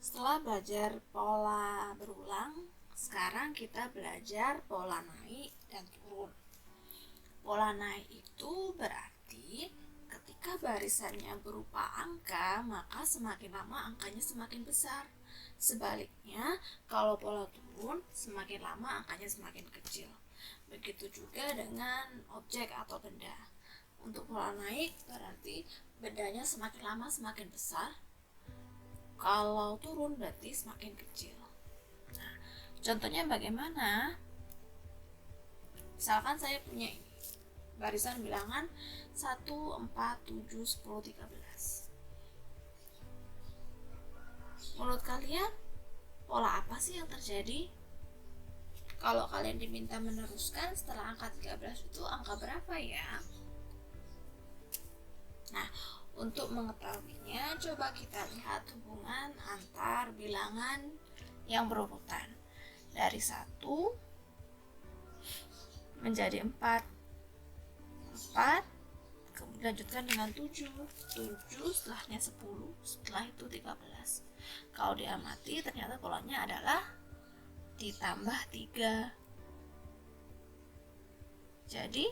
Setelah belajar pola berulang, sekarang kita belajar pola naik dan turun. Pola naik itu berarti ketika barisannya berupa angka, maka semakin lama angkanya semakin besar. Sebaliknya, kalau pola turun, semakin lama angkanya semakin kecil. Begitu juga dengan objek atau benda. Untuk pola naik berarti bendanya semakin lama semakin besar. Kalau turun berarti semakin kecil. Nah, contohnya bagaimana? Misalkan saya punya ini, barisan bilangan 1, 4, 7, 10, 13. Menurut kalian, pola apa sih yang terjadi? Kalau kalian diminta meneruskan setelah angka 13 itu angka berapa ya? Nah, untuk mengetahuinya, coba kita lihat hubungan antar bilangan yang berurutan. Dari 1 menjadi 4, kemudian dilanjutkan dengan 7 setelahnya 10, setelah itu 13. Kalau diamati, ternyata polanya adalah ditambah 3. Jadi,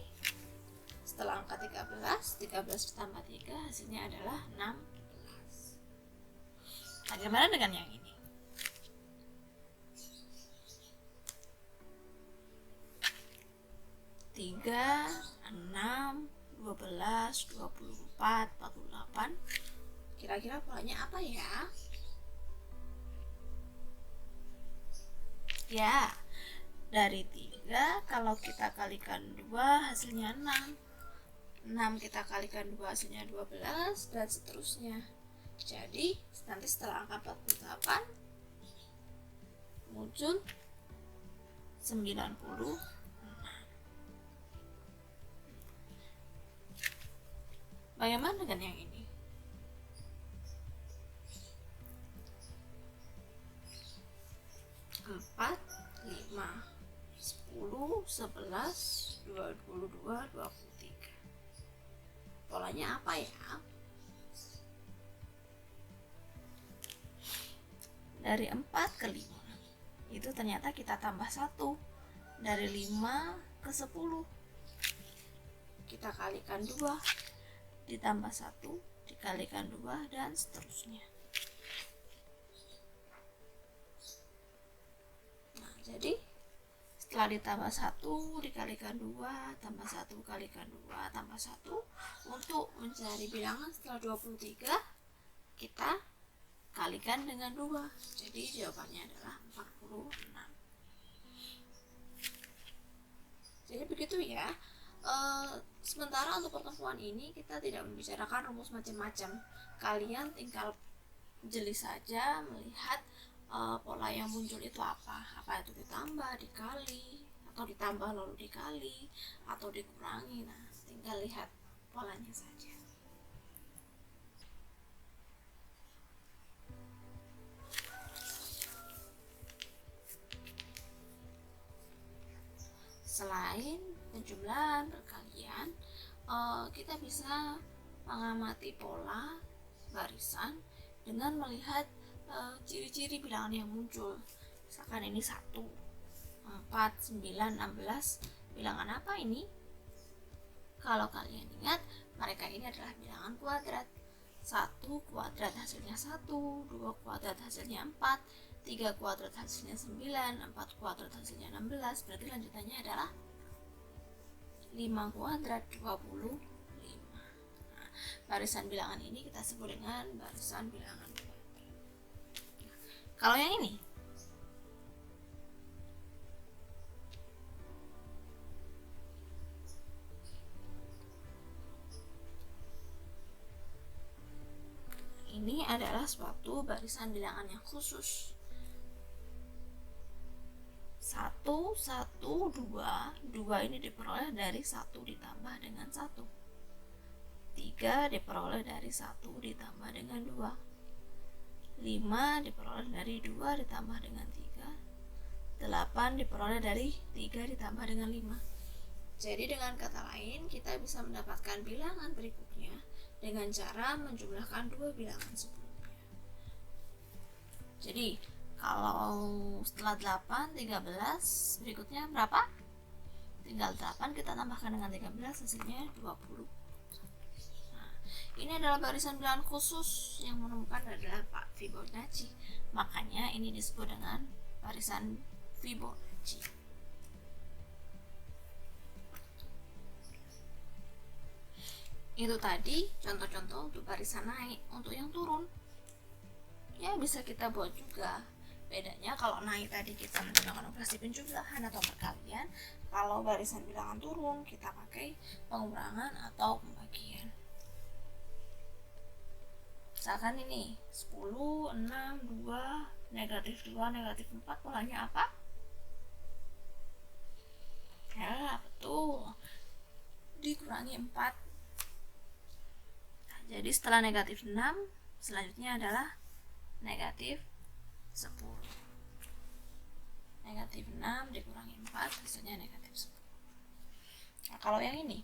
setelah angka 13 ditambah 3 hasilnya adalah 16. Bagaimana dengan yang ini? Tiga, 6, 12, 24, 48. Kira-kira polanya apa ya? Ya, dari 3 kalau kita kalikan 2 hasilnya 6. 6 kita kalikan 2 hasilnya 12 dan seterusnya. Jadi nanti setelah angka 48 muncul 96. Bagaimana dengan yang ini? Empat, 5, 10, 11, 22, 23. Polanya apa ya? Dari 4 ke 5 itu ternyata kita tambah 1. Dari 5 ke 10 kita kalikan 2, ditambah 1, dikalikan 2, dan seterusnya. Nah, jadi setelah ditambah 1 dikalikan 2 tambah 1 kalikan 2 tambah 1, untuk mencari bilangan setelah 23 kita kalikan dengan 2. Jadi jawabannya adalah 46. Jadi begitu ya. Sementara untuk pertemuan ini kita tidak membicarakan rumus macam-macam. Kalian tinggal jeli saja melihat pola yang muncul itu apa itu ditambah, dikali, atau ditambah lalu dikali, atau dikurangi. Nah, tinggal lihat polanya saja. Selain penjumlahan perkalian, kita bisa mengamati pola barisan dengan melihat ciri-ciri bilangan yang muncul. Misalkan ini 1, 4, 9, 16. Bilangan apa ini? Kalau kalian ingat, mereka ini adalah bilangan kuadrat. 1 kuadrat hasilnya 1, 2 kuadrat hasilnya 4, 3 kuadrat hasilnya 9, 4 kuadrat hasilnya 16. Berarti lanjutannya adalah 5 kuadrat 25. Nah, barisan bilangan ini kita sebut dengan barisan bilangan kuadrat. Kalau yang ini, ini adalah suatu barisan bilangan yang khusus. 1, 1, 2. 2 ini diperoleh dari 1 ditambah dengan 1. 3 diperoleh dari 1 ditambah dengan 2. 5 diperoleh dari 2 ditambah dengan 3. 8 diperoleh dari 3 ditambah dengan 5. Jadi dengan kata lain, kita bisa mendapatkan bilangan berikutnya dengan cara menjumlahkan 2 bilangan sebelumnya. Jadi kalau setelah 8 13, berikutnya berapa? Tinggal 8 kita tambahkan dengan 13, hasilnya 20. Nah, ini adalah barisan bilangan khusus yang menemukan adalah Pak Fibonacci. Makanya ini disebut dengan barisan Fibonacci. Itu tadi contoh-contoh untuk barisan naik. Untuk yang turun, ya bisa kita buat juga. Bedanya kalau naik tadi kita menggunakan operasi penjumlahan atau perkalian, kalau barisan bilangan turun kita pakai pengurangan atau pembagian. Misalkan ini 10, 6, 2, negatif 2, negatif 4, polanya apa? Ya, betul. Dikurangi 4. Jadi setelah negatif 6, selanjutnya adalah negatif 10. Negatif 6 dikurangi 4, hasilnya negatif 10. Nah, kalau yang ini,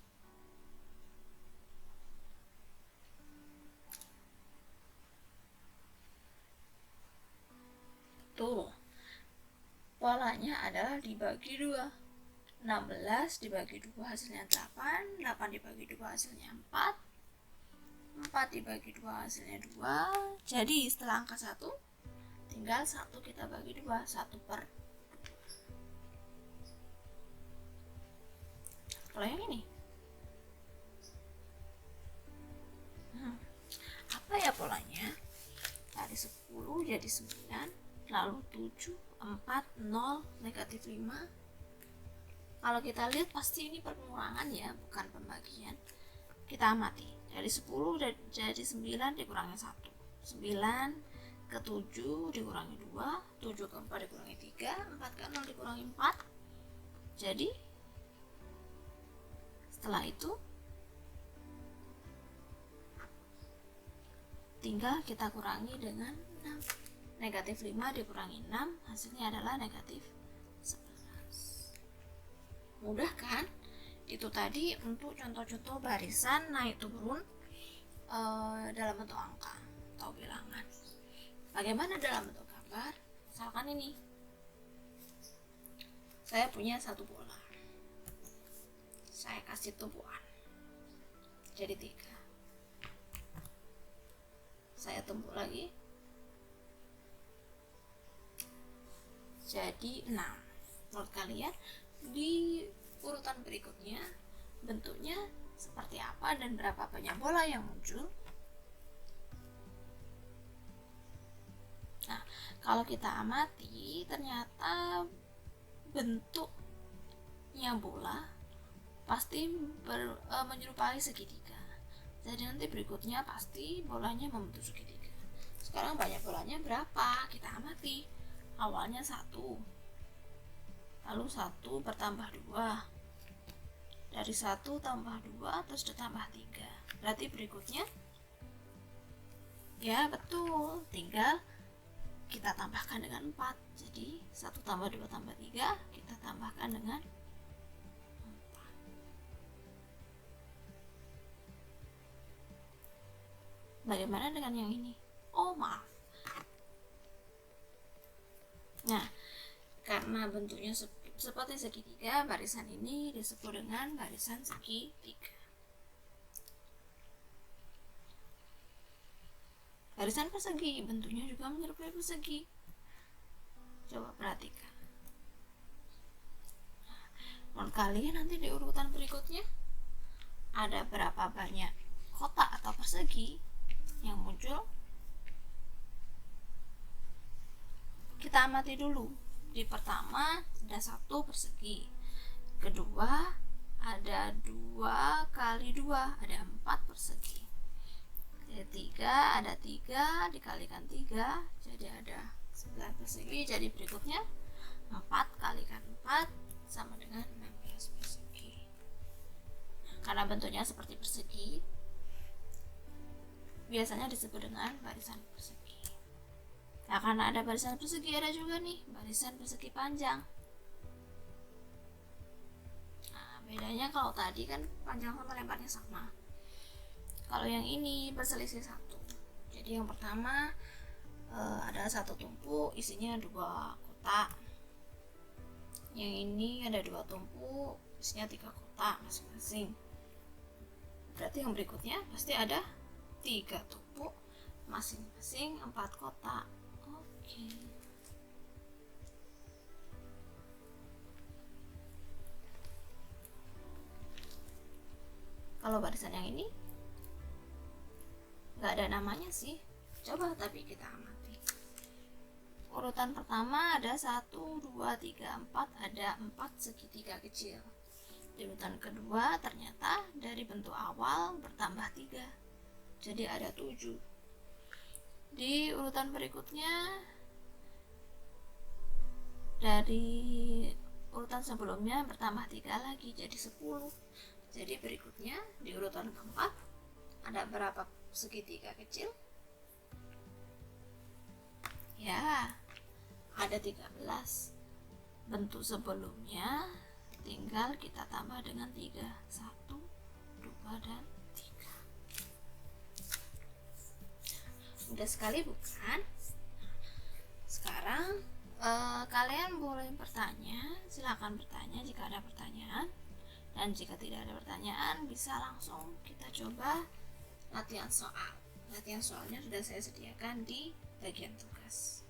tuh, polanya adalah dibagi 2. 16 dibagi 2 hasilnya 8, 8 dibagi 2 hasilnya 4, 4 dibagi 2 hasilnya 2. Jadi setelah angka 1 tinggal 1 kita bagi 2, 1 per 2. Kalau yang ini, apa ya polanya? Dari 10 jadi 9, lalu 7, 4, 0, negatif 5. Kalau kita lihat pasti ini pengurangan ya, bukan pembagian. Kita amati. Dari 10 jadi 9 dikurangi 1. 9 ke 7 dikurangi 2, 7 ke 4 dikurangi 3, 4 ke 0 dikurangi 4. Jadi setelah itu tinggal kita kurangi dengan 6. Negatif 5 dikurangi 6, hasilnya adalah negatif 11. Mudah kan? Itu tadi untuk contoh-contoh barisan naik turun dalam bentuk angka atau bilangan. Bagaimana dalam bentuk gambar? Misalkan ini, saya punya satu bola, saya kasih tumpuan jadi 3, saya tumpuk lagi jadi 6. Menurut kalian di urutan berikutnya bentuknya seperti apa dan berapa banyak bola yang muncul? Nah, kalau kita amati ternyata bentuknya bola pasti menyerupai segitiga. Jadi nanti berikutnya pasti bolanya membentuk segitiga. Sekarang banyak bolanya berapa? Kita amati. Awalnya 1, lalu 1 bertambah 2, dari 1 tambah 2 terus ditambah 3. Berarti berikutnya, ya betul, tinggal kita tambahkan dengan 4. Jadi 1 tambah 2 tambah 3 kita tambahkan dengan 4. Bagaimana dengan yang ini? Oh maaf. Nah, karena bentuknya seperti segitiga, barisan ini disebut dengan barisan segitiga. Barisan persegi bentuknya juga menyerupai persegi. Coba perhatikan. Menurut kalian nanti di urutan berikutnya ada berapa banyak kotak atau persegi yang muncul? Kita amati dulu. Di pertama ada 1 persegi, kedua ada 2 kali 2 ada 4 persegi, ketiga ada 3 dikalikan 3 jadi ada 9 persegi. Jadi berikutnya 4 kalikan 4 sama dengan 16 persegi. Karena bentuknya seperti persegi, biasanya disebut dengan barisan persegi. Nah, karena ada barisan persegi, ada juga nih barisan persegi panjang. Nah, bedanya kalau tadi kan panjang sama lebarnya sama. Kalau yang ini berselisih 1. Jadi yang pertama ada satu tumpuk isinya 2 kotak, yang ini ada 2 tumpuk isinya 3 kotak masing-masing. Berarti yang berikutnya pasti ada 3 tumpuk masing-masing 4 kotak. Oke. Kalau barisan yang ini nggak ada namanya sih, coba tapi kita amati. Urutan pertama ada 1, 2, 3, 4, ada 4 segitiga kecil. Di urutan kedua ternyata dari bentuk awal bertambah 3, jadi ada 7. Di urutan berikutnya dari urutan sebelumnya bertambah 3 lagi, jadi 10. Jadi berikutnya di urutan keempat ada berapa segitiga kecil? Ya, ada 13. Bentuk sebelumnya tinggal kita tambah dengan 3. 1, 2, dan 3. Mudah sekali bukan? Sekarang kalian boleh bertanya, silakan bertanya jika ada pertanyaan. Dan jika tidak ada pertanyaan, bisa langsung kita coba latihan soal. Latihan soalnya sudah saya sediakan di bagian tugas.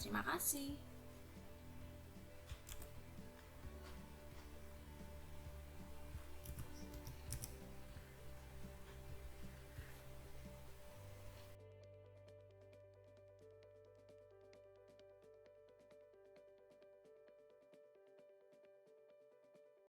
Terima kasih.